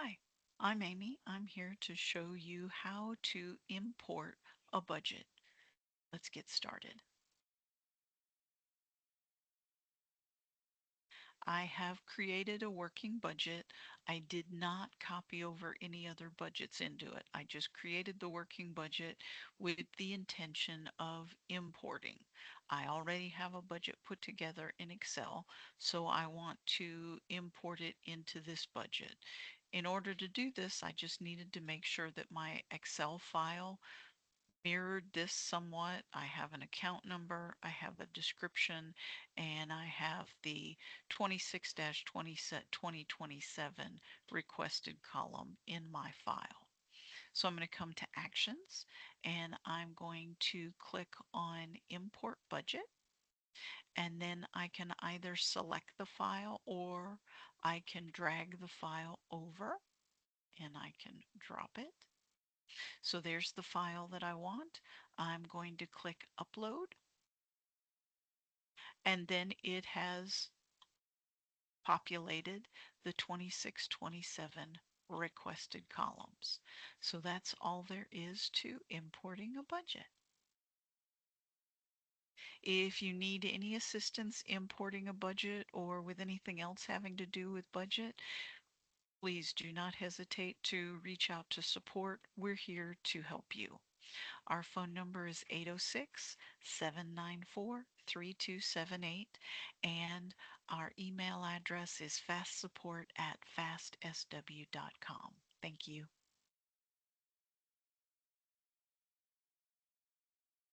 Hi, I'm Amy. I'm here to show you how to import a budget. Let's get started. I have created a working budget. I did not copy over any other budgets into it. I just created the working budget with the intention of importing. I already have a budget put together in Excel, so I want to import it into this budget. In order to do this, I just needed to make sure that my Excel file mirrored this somewhat. I have an account number, I have a description, and I have the 26-2027 requested column in my file. So I'm going to come to Actions, and I'm going to click on Import Budget, and then I can either select the file or I can drag the file over and I can drop it. So there's the file that I want. I'm going to click upload, and then it has populated the 26-27 requested columns. So that's all there is to importing a budget. If you need any assistance importing a budget or with anything else having to do with budget, please do not hesitate to reach out to support. We're here to help you. Our phone number is 806-794-3278, and our email address is fastsupport@fastsw.com. Thank you.